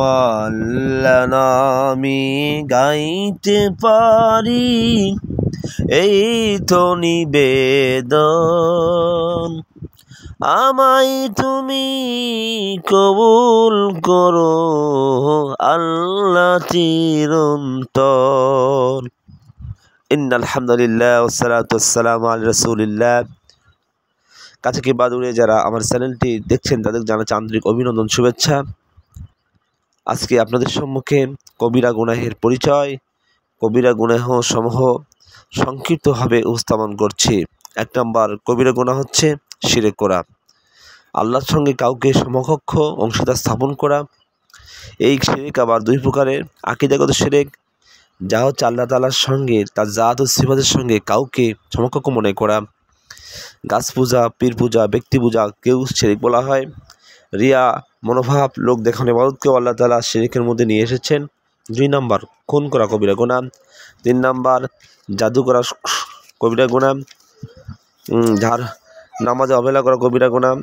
আল্লাহ আমি গাইতে পারি, এই তো নিবেদন। আমায় তুমি কবুল করো আল্লাহ চিরন্তন। ইন্নাল হামদুলিল্লাহ ওয়াসসালাতু ওয়াসসালামু আলা রাসূলিল্লাহ। কাছে কি বাদুড়ে যারা আমার চ্যানেলটি দেখছেন তাদের জানাচ্ছি আন্তরিক অভিনন্দন, শুভেচ্ছা। আজকে আপনাদের সম্মুখে কবিরা গুনাহের পরিচয়, কবিরা গুনাহ সমূহ সংক্ষিপ্তভাবে উপস্থাপন করছি। 1 নম্বর কবিরা গুনাহ হচ্ছে শিরক করা, আল্লাহর সঙ্গে কাউকে সমকক্ষ অংশীদার স্থাপন করা। এই শিরক আবার 2 প্রকারের। আকীদাগত শিরক, যা হচ্ছে আল্লাহ তাআলার সঙ্গে তার জাত ও সিফাতের সঙ্গে কাউকে সমকক্ষ মনে করা। গাছ পূজা, পীর পূজা, ব্যক্তি পূজা কেউ শিরক বলা হয়। রিয়া মনোভাব, লোক দেখানো ইবাদতকেও আল্লাহ তাআলা শিরকের মধ্যে নিয়ে এসেছেন। 2 নম্বর খুন করা কবিরা গুনাহ। 3 নম্বর জাদু করা কবিরা গুনাহ। যার নামাজে অবহেলা করা কবিরা গুনাহ।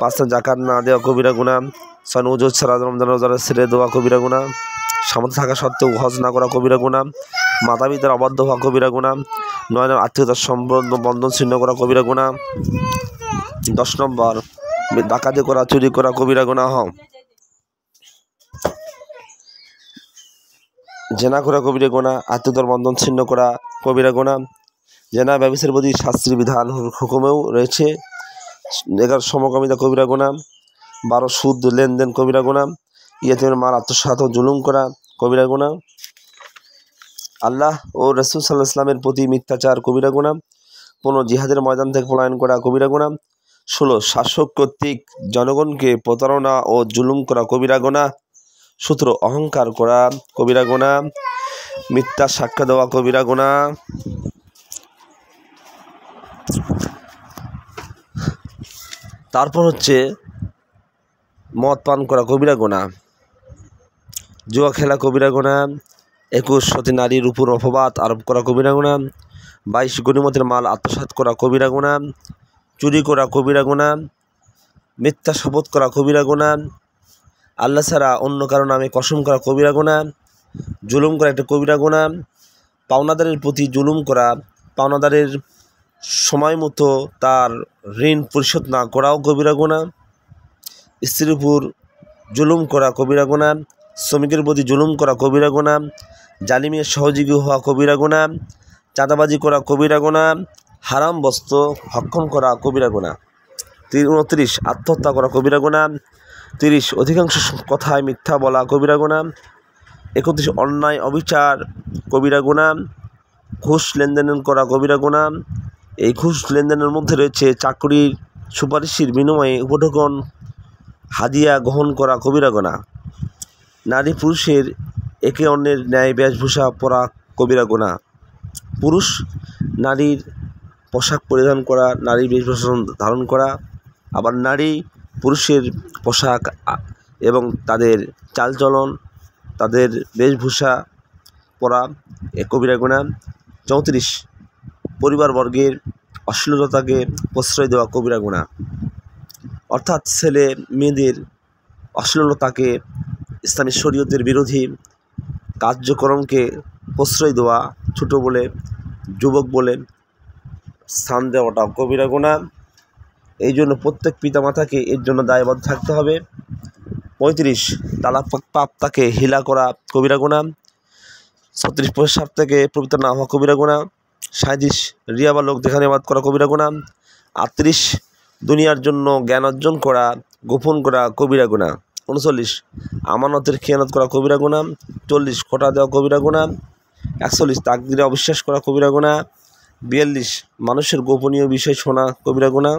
5 যাকাত না দেওয়া কবিরা গুনাহ। 6 ওজু ছাড়া রমজান রোজা ছেড়ে দেওয়া কবিরা গুনাহ। সামর্থ্য থাকা সত্ত্বেও হজ না করা কবিরা গুনাহ। মাতা পিতার অবাধ্য হওয়া কবিরা গুনাহ। 9 আত্মীয়তার সম্বন্ধ বন্ধন ছিন্ন করা কবিরা গুনাহ। 10 নম্বর ডাকাতি করা, চুরি করা কবিরা গুনাহ। জেনা করা কবিরা গুনাহ, আত্মীয়তার বন্ধন ছিন্ন করা কবিরা গুনাহ। জেনা ব্যভিচারের প্রতি শাস্ত্রীয় বিধান হুকুমেও রয়েছে। 11 সমকামিতা কবিরা গুনাহ। 12 সুদ লেনদেন কবিরা গুনাহ। ইয়েতিমের মাল আত্মসাৎ ও জুলুম করা কবিরা গুনাহ। আল্লাহ ও রাসূল সাল্লাল্লাহু আলাইহি ওয়াসাল্লামের প্রতি মিথ্যাচার কবিরা গুনাহ। 15 জিহাদের ময়দান থেকে পলায়ন করা কবিরা গুনাহ। 16 শাসক কর্তৃক জনগণকে প্রতারণা ও জুলুম করা কবিরা গুনাহ। 17 অহংকার করা কবিরা গুনাহ। মিথ্যা সাক্ষ্য দেওয়া কবিরা গুনাহ। তারপর হচ্ছে মদ পান করা কবিরা গুনাহ। জুয়া খেলা কবিরা গুনাহ। 21 সতী নারীর উপর অপবাদ আরোপ করা কবিরা গুনাহ। 22 গনিমতের মাল আত্মসাৎ করা কবিরা গুনাহ। চুরি করা কবিরা গুনাহ। মিথ্যা শপথ করা কবিরা গুনাহ। আল্লাহ ছাড়া অন্য কারো নামে কসম করা কবিরা গুনাহ। জুলুম করা একটা কবিরা গুনাহ। পাওনাদারের প্রতি জুলুম করা, পাওনাদারের সময় মতো তার ঋণ পরিশোধ না করাও কবিরা গুনাহ। স্ত্রীর উপর জুলুম করা কবিরা গুনাহ। শ্রমিকের প্রতি জুলুম করা কবিরা গুনাহ। জালিমের সহযোগী হওয়া কবিরা গুনাহ। চাঁদাবাজি করা কবিরা গুনাহ। হারাম বস্ত্র ভক্ষণ করা কবিরা গুনাহ। 29 আত্মহত্যা করা কবিরা গুনাহ। 30 অধিকাংশ কথায় মিথ্যা বলা কবিরা গুনাহ। 31 অন্যায় অবিচার কবিরা গুনাহ। ঘুষ লেনদেন করা কবিরা গুনাহ। এই ঘুষ লেনদেনের মধ্যে রয়েছে চাকরির সুপারিশের বিনিময়ে উপঢৌকন হাদিয়া গ্রহণ করা কবিরা গুনাহ। নারী পুরুষের একে অন্যের ন্যায় বেশভূষা পরা কবিরা গুনাহ। পুরুষ নারীর পোশাক পরিধান করা, নারী বেশভূষা ধারণ করা, আবার নারী পুরুষের পোশাক এবং তাদের চালচলন, তাদের বেশভূষা পরা এ কবিরা গুনাহ। 34 পরিবারবর্গের অশ্লীলতাকে প্রশ্রয় দেওয়া কবিরা গুনাহ। অর্থাৎ ছেলে মেয়েদের অশ্লীলতাকে, ইসলামী শরীয়তের বিরোধী কার্যক্রমকে প্রশ্রয় দেওয়া, ছোট বলে যুবক বলে স্থান দেওয়াটা কবিরা গুনাহ। এই জন্য প্রত্যেক পিতামাতাকে এর জন্য দায়বদ্ধ থাকতে হবে। 35 তালাক প্রাপ্তাকে হিলা করা কবিরা গুনাহ। 36 প্রস্রাব থেকে পবিত্র না হওয়া কবিরা গুনাহ। 37 রিয়া বা লোক দেখানো ইবাদত করা কবিরা গুনাহ। 38 দুনিয়ার জন্য জ্ঞান অর্জন করা, গোপন করা কবিরা গুনাহ। 39 আমানতের খেয়ানত করা কবিরা গুনাহ। 40 খোটা দেওয়া কবিরা গুনাহ। 41 তাকদীরে অবিশ্বাস করা কবিরা গুনাহ। 42 মানুষের গোপনীয় বিষয় শোনা কবিরা গুনাহ।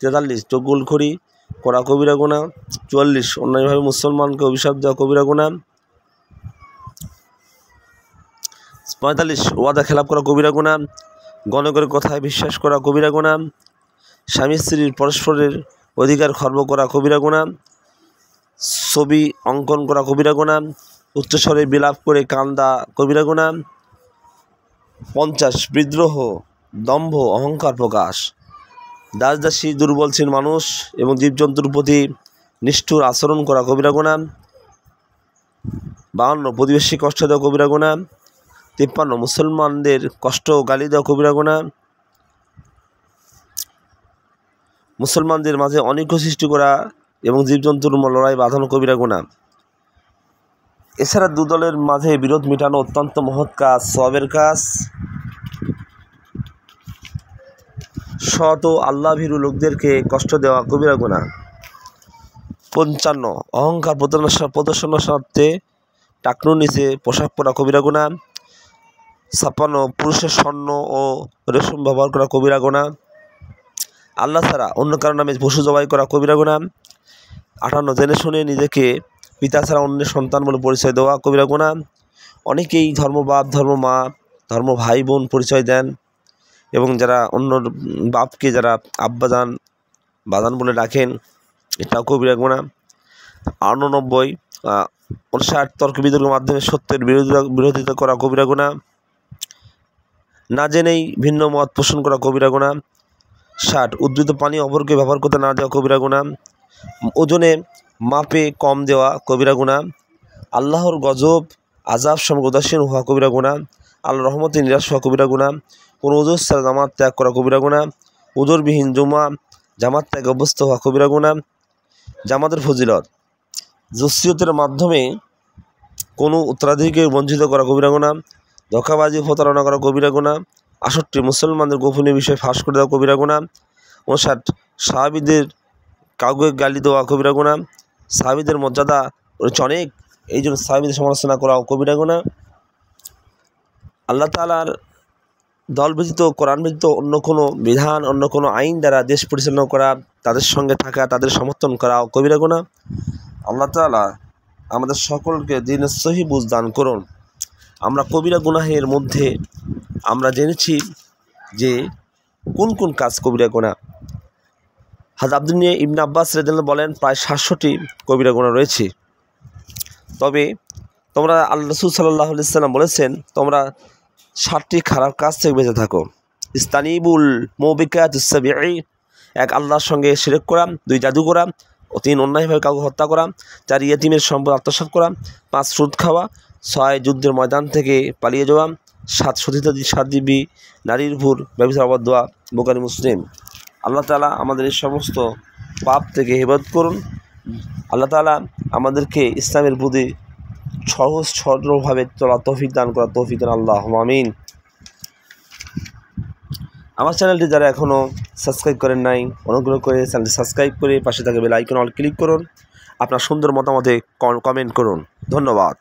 43 চুগলখড়ি করা কবিরা গুনাহ। 44 অন্যায়ভাবে মুসলমানকে অভিশাপ দেওয়া কবিরা গুনাহ। 45 ওয়াদা খেলাপ করা কবিরা গুনাহ। গণকের কথায় বিশ্বাস করা কবিরা গুনাহ। স্বামী স্ত্রীর পরস্পরের অধিকার খর্ব করা কবিরা গুনাহ। ছবি অঙ্কন করা কবিরা গুনাহ। উচ্চস্বরে বিলাপ করে কান্দা কবিরা গুনাহ। 50 বিদ্রোহ, দম্ভ, অহংকার প্রকাশ, দাসদাসী, দুর্বলশীল মানুষ এবং জীবজন্তুর প্রতি নিষ্ঠুর আচরণ করা কবিরা গুনাহ। 52 প্রতিবেশী কষ্ট দেওয়া কবিরা গুনাহ। 53 মুসলমানদের কষ্ট ও গালি দেওয়া কবিরা গুনাহ। মুসলমানদের মাঝে অনৈক্য সৃষ্টি করা এবং জীবজন্তুর লড়াই বাঁধানো কবিরা গুনাহ। এছাড়া দুদলের মাঝে বিরোধ মেটানো অত্যন্ত মহৎ কাজ, সওয়াবের কাজ। সৎ ও আল্লাহভীরু লোকদেরকে কষ্ট দেওয়া কবিরা গুনাহ। 55 অহংকার প্রদর্শনের স্বার্থে টাকনুর নিচে পোশাক পরা কবিরা গুনাহ। 56 পুরুষের স্বর্ণ ও রেশম ব্যবহার করা কবিরা গুনাহ। আল্লাহ ছাড়া অন্য কারো নামে পশু জবাই করা কবিরা গুনাহ। 58 জেনে শুনে নিজেকে পিতা ছাড়া অন্যের সন্তান বলে পরিচয় দেওয়া কবিরা গুনাহ। অনেকেই ধর্ম বাপ, ধর্ম মা, ধর্ম ভাই বোন পরিচয় দেন এবং যারা অন্য বাপকে যারা আব্বাজান বাজান বলে ডাকেন, এটাও কবিরা গুনাহ। 89 59 তর্ক বিতর্কের মাধ্যমে সত্যের বিরোধিতা করা কবিরা গুনাহ। না জেনেই ভিন্ন মত পোষণ করা কবিরা গুনাহ। 60 উদ্ধৃত পানি অপরকে ব্যবহার করতে না দেওয়া কবিরা গুনাহ। ওজনে মাপে কম দেওয়া কবিরা গুনাহ। আল্লাহর গজব আযাব সম্পর্কে উদাসীন হওয়া কবিরা গুনাহ। আল্লাহর রহমতে নিরাশ হওয়া কবিরা গুনাহ। কোনো ওজর ছাড়া জামাত ত্যাগ করা কবিরা গুনাহ। ওজরবিহীন জুমা জামাত ত্যাগে অভ্যস্ত হওয়া কবিরা গুনাহ। জামাতের ফজিলত, জসিয়তের মাধ্যমে কোনো উত্তরাধিকারীকে বঞ্চিত করা কবিরা গুনাহ। ধোঁকাবাজি প্রতারণা করা কবিরা গুনাহ। 68 মুসলমানদের গোপনীয় বিষয় ফাঁস করে দেওয়া কবিরা গুনাহ। 59 সাহাবীদের কাউকে গালি দেওয়া কবিরা গুনাহ। সাহাবীদের মর্যাদা অনেক, এই জন্য সাহাবীদের সমালোচনা করা কবিরা গুনাহ। আল্লাহ তাআলার দল ব্যতীত, কোরআন ব্যতীত অন্য কোনো বিধান, অন্য কোনো আইন দ্বারা দেশ পরিচালনা করা, তাদের সঙ্গে থাকা, তাদের সমর্থন করা কবিরা গুনাহ। আল্লাহ তাআলা আমাদের সকলকে দ্বীনের সহি বুঝ দান করুন। আমরা কবিরা গুনাহের মধ্যে আমরা জেনেছি যে কোন কোন কাজ কবিরা গুনাহ। হযরত আব্দুল্লাহ ইবনে আব্বাস রাদিয়াল্লাহু বলেন প্রায় 700টি কবিরা গুনাহ রয়েছে। তবে তোমরা আল্লাহ রাসূল সাল্লাল্লাহু আলাইহি ওয়াসাল্লাম বলেছেন, তোমরা 7টি খারাপ কাজ থেকে বেঁচে থাকো। ইস্তানিবুল মুবিকাতুস সাবঈ, 1 আল্লাহর সঙ্গে শিরক করা, 2 জাদু করা, 3 অন্যায়ভাবে কাউকে হত্যা করা, 4 ইয়েতিমের সম্পদ আত্মসাৎ করা, 5 সুদ খাওয়া, 6 যুদ্ধের ময়দান থেকে পালিয়ে যাওয়া, 7 সতীসাধ্বী নারীর উপর ব্যভিচার অবাধ্য দেওয়া। বুখারী মুসলিম। আল্লাহ তাআলা আমাদের এই সমস্ত পাপ থেকে হেফাজত করুন। আল্লাহ তাআলা আমাদেরকে ইসলামের প্রতি সহজ সরলভাবে চলা তৌফিক দান করা তৌফিক দান, আল্লাহুম্মা আমিন। আমার চ্যানেলটি যারা এখনও সাবস্ক্রাইব করেন নাই, অনুগ্রহ করে চ্যানেলটি সাবস্ক্রাইব করে পাশে থাকা বেল আইকন অল ক্লিক করুন। আপনার সুন্দর মতামতে কমেন্ট করুন। ধন্যবাদ।